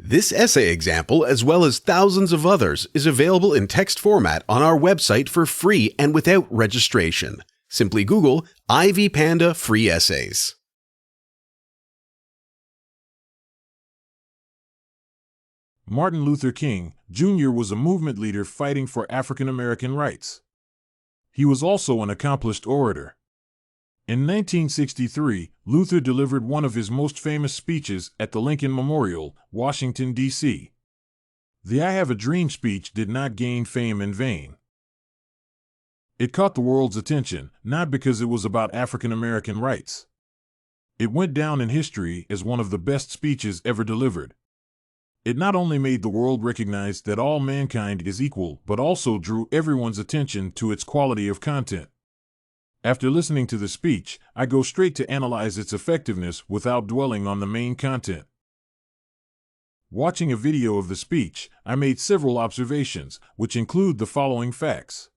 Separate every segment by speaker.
Speaker 1: This essay example, as well as thousands of others, is available in text format on our website for free and without registration. Simply Google Ivy Panda Free Essays.
Speaker 2: Martin Luther King, Jr. was a movement leader fighting for African American rights. He was also an accomplished orator. In 1963, Luther delivered one of his most famous speeches at the Lincoln Memorial, Washington, D.C. The I Have a Dream speech did not gain fame in vain. It caught the world's attention, not because it was about African American rights. It went down in history as one of the best speeches ever delivered. It not only made the world recognize that all mankind is equal, but also drew everyone's attention to its quality of content. After listening to the speech, I go straight to analyze its effectiveness without dwelling on the main content. Watching a video of the speech, I made several observations, which include the following facts.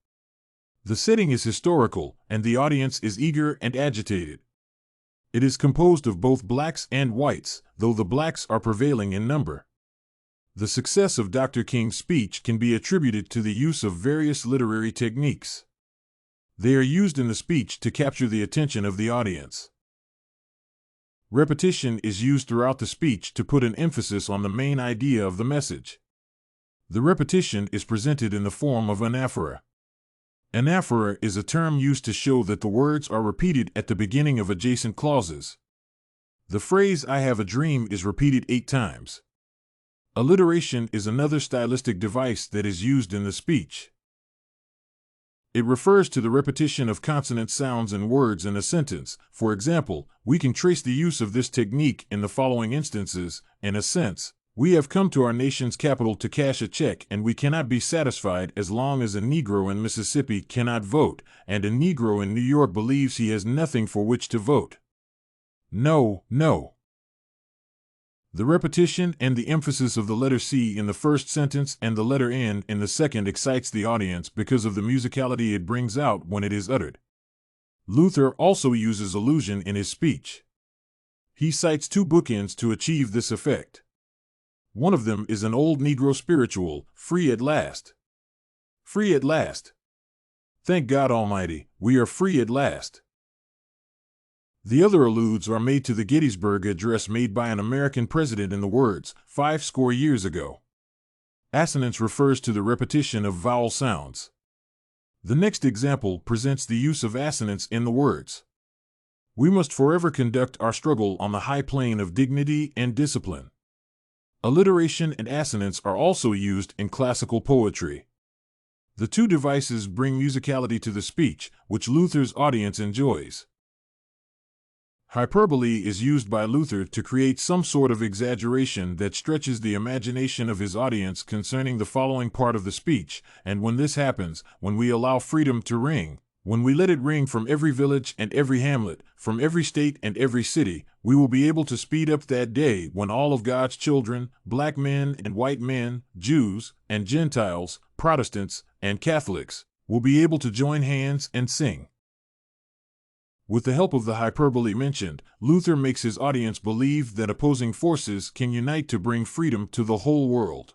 Speaker 2: The setting is historical, and the audience is eager and agitated. It is composed of both blacks and whites, though the blacks are prevailing in number. The success of Dr. King's speech can be attributed to the use of various literary techniques. They are used in the speech to capture the attention of the audience. Repetition is used throughout the speech to put an emphasis on the main idea of the message. The repetition is presented in the form of anaphora. Anaphora is a term used to show that the words are repeated at the beginning of adjacent clauses. The phrase "I have a dream" is repeated 8 times. Alliteration is another stylistic device that is used in the speech. It refers to the repetition of consonant sounds in words in a sentence. For example, we can trace the use of this technique in the following instances. In a sense, we have come to our nation's capital to cash a check, and we cannot be satisfied as long as a Negro in Mississippi cannot vote, and a Negro in New York believes he has nothing for which to vote. No, no. The repetition and the emphasis of the letter C in the first sentence and the letter N in the second excites the audience because of the musicality it brings out when it is uttered. Luther also uses allusion in his speech. He cites 2 bookends to achieve this effect. One of them is an old Negro spiritual, "Free at last." Free at last. Thank God Almighty, we are free at last. The other alludes are made to the Gettysburg Address made by an American president in the words, 50 years ago. Assonance refers to the repetition of vowel sounds. The next example presents the use of assonance in the words. We must forever conduct our struggle on the high plane of dignity and discipline. Alliteration and assonance are also used in classical poetry. The 2 devices bring musicality to the speech, which Luther's audience enjoys. Hyperbole is used by Luther to create some sort of exaggeration that stretches the imagination of his audience concerning the following part of the speech, and when this happens, when we allow freedom to ring, when we let it ring from every village and every hamlet, from every state and every city, we will be able to speed up that day when all of God's children, black men and white men, Jews and Gentiles, Protestants and Catholics, will be able to join hands and sing. With the help of the hyperbole mentioned, Luther makes his audience believe that opposing forces can unite to bring freedom to the whole world.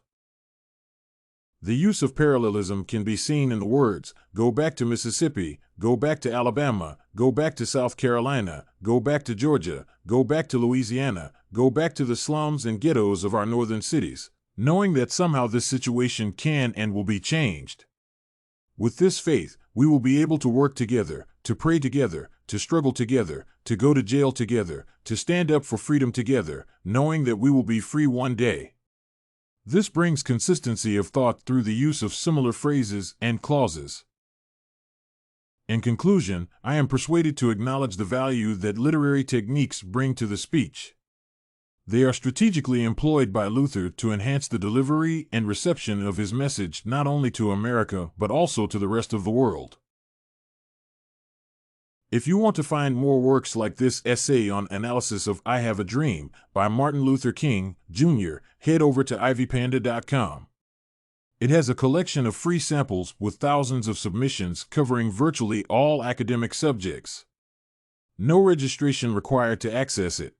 Speaker 2: The use of parallelism can be seen in the words, "Go back to Mississippi, go back to Alabama, go back to South Carolina, go back to Georgia, go back to Louisiana, go back to the slums and ghettos of our northern cities," knowing that somehow this situation can and will be changed. With this faith, we will be able to work together, to pray together, to struggle together, to go to jail together, to stand up for freedom together, knowing that we will be free one day. This brings consistency of thought through the use of similar phrases and clauses. In conclusion, I am persuaded to acknowledge the value that literary techniques bring to the speech. They are strategically employed by Luther to enhance the delivery and reception of his message not only to America but also to the rest of the world. If you want to find more works like this essay on analysis of I Have a Dream by Martin Luther King, Jr., head over to ivypanda.com. It has a collection of free samples with thousands of submissions covering virtually all academic subjects. No registration required to access it.